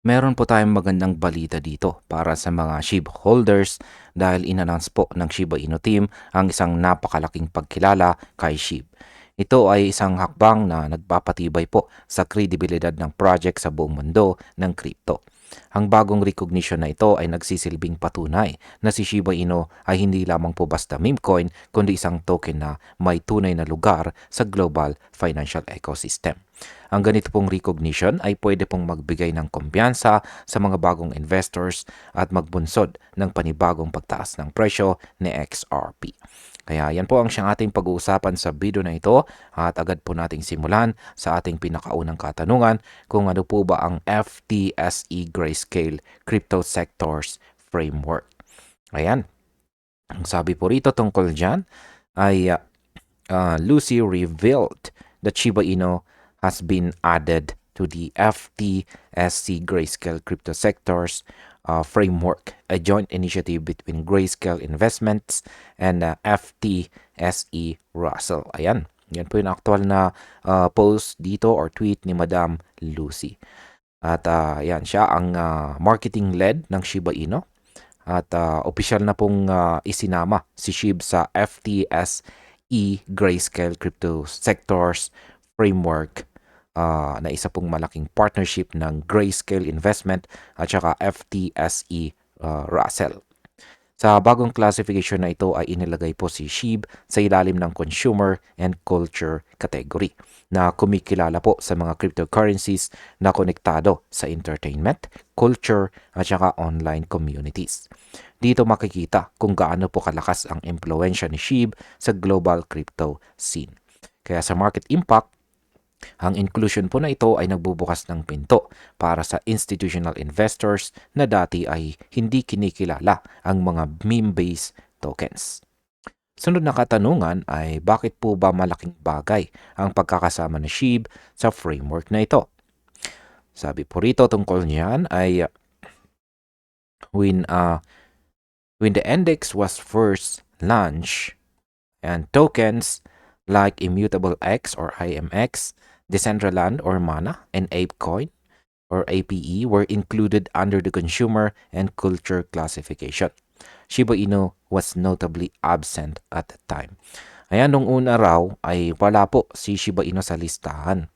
Meron po tayong magandang balita dito para sa mga SHIB holders dahil inannounce po ng Shiba Inu team ang isang napakalaking pagkilala kay SHIB. Ito ay isang hakbang na nagpapatibay po sa kredibilidad ng project sa buong mundo ng crypto. Ang bagong recognition na ito ay nagsisilbing patunay na si Shiba Inu ay hindi lamang po basta meme coin kundi isang token na may tunay na lugar sa global financial ecosystem. Ang ganito pong recognition ay pwede pong magbigay ng kumpiyansa sa mga bagong investors at magbunsod ng panibagong pagtaas ng presyo ni XRP. Kaya yan po ang siyang ating pag-uusapan sa video na ito at agad po nating simulan sa ating pinakaunang katanungan kung ano po ba ang FTSE Grayscale Crypto Sectors Framework. Ayan, ang sabi po rito tungkol dyan ay Lucy revealed that Shiba Inu has been added to the FTSE Grayscale Crypto Sectors Framework, a joint initiative between Grayscale Investments and FTSE Russell. Ayan, yan po yung actual na post dito or tweet ni Madam Lucy. At yan, siya ang marketing lead ng Shiba Inu. At opisyal na pong isinama si SHIB sa FTSE Grayscale Crypto Sectors Framework na isa pong malaking partnership ng Grayscale Investment at saka FTSE Russell. Sa bagong classification na ito ay inilagay po si SHIB sa ilalim ng Consumer and Culture category na kumikilala po sa mga cryptocurrencies na konektado sa entertainment, culture at saka online communities. Dito makikita kung gaano po kalakas ang impluensya ni SHIB sa global crypto scene. Kaya sa market impact, ang inclusion po na ito ay nagbubukas ng pinto para sa institutional investors na dati ay hindi kinikilala ang mga meme-based tokens. Sunod na katanungan ay bakit po ba malaking bagay ang pagkakasama ng SHIB sa framework na ito? Sabi po rito tungkol niyan ay when the index was first launched and tokens like Immutable X or IMX, Decentraland or Mana, and ApeCoin or APE were included under the consumer and culture classification. Shiba Inu was notably absent at the time. Ayan, nung una raw ay wala po si Shiba Inu sa listahan.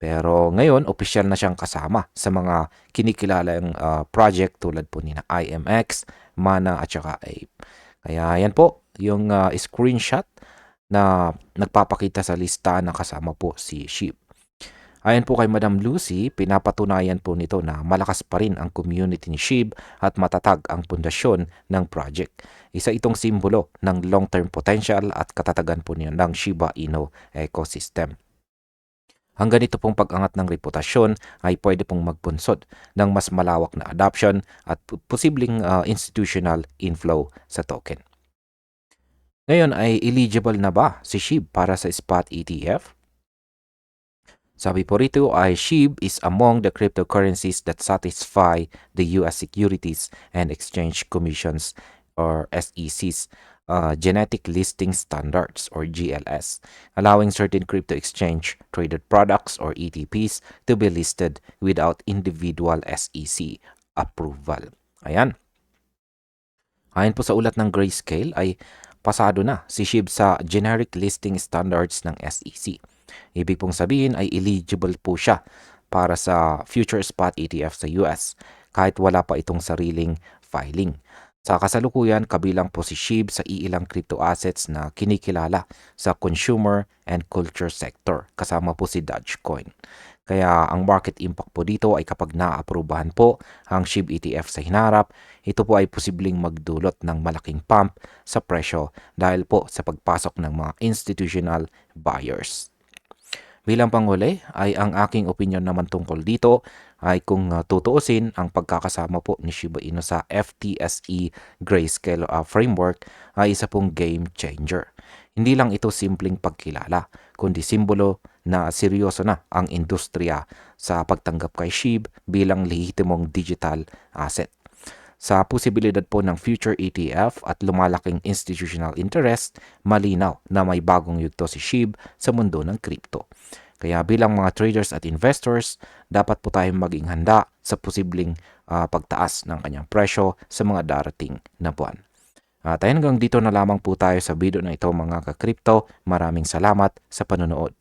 Pero ngayon, opisyal na siyang kasama sa mga kinikilalang project tulad po ni na IMX, Mana at saka Ape. Kaya yan po yung screenshot na nagpapakita sa lista na kasama po si SHIB. Ayon po kay Madam Lucy, pinapatunayan po nito na malakas pa rin ang community ni SHIB at matatag ang pundasyon ng project. Isa itong simbolo ng long-term potential at katatagan po niya ng Shiba Inu ecosystem. Ang ganito pong pag-angat ng reputasyon ay pwede pong magpunsod ng mas malawak na adoption at posibleng institutional inflow sa token. Ngayon ay eligible na ba si SHIB para sa spot ETF? Sabi po rito ay SHIB is among the cryptocurrencies that satisfy the US Securities and Exchange Commission's or SEC's Genetic Listing Standards or GLS, allowing certain crypto exchange traded products or ETPs to be listed without individual SEC approval. Ayan. Ayon po sa ulat ng Grayscale ay pasado na si SHIB sa Generic Listing Standards ng SEC. Ibig pong sabihin ay eligible po siya para sa future spot ETF sa US kahit wala pa itong sariling filing. Sa kasalukuyan, kabilang po si SHIB sa iilang crypto assets na kinikilala sa consumer and culture sector, kasama po si Dogecoin. Kaya ang market impact po dito ay kapag naaprubahan po ang SHIB ETF sa hinarap, ito po ay posibleng magdulot ng malaking pump sa presyo dahil po sa pagpasok ng mga institutional buyers. Bilang panghuli ay ang aking opinion naman tungkol dito ay kung tutuusin ang pagkakasama po ni Shiba Inu sa FTSE Grayscale framework ay isa pong game changer. Hindi lang ito simpleng pagkilala, kundi simbolo na seryoso na ang industriya sa pagtanggap kay SHIB bilang lehitimong digital asset. Sa posibilidad po ng future ETF at lumalaking institutional interest, malinaw na may bagong yugto si SHIB sa mundo ng crypto. Kaya bilang mga traders at investors, dapat po tayong maging handa sa posibleng pagtaas ng kanyang presyo sa mga darating na buwan. At hanggang dito na lamang po tayo sa video na ito mga ka-crypto. Maraming salamat sa panonood.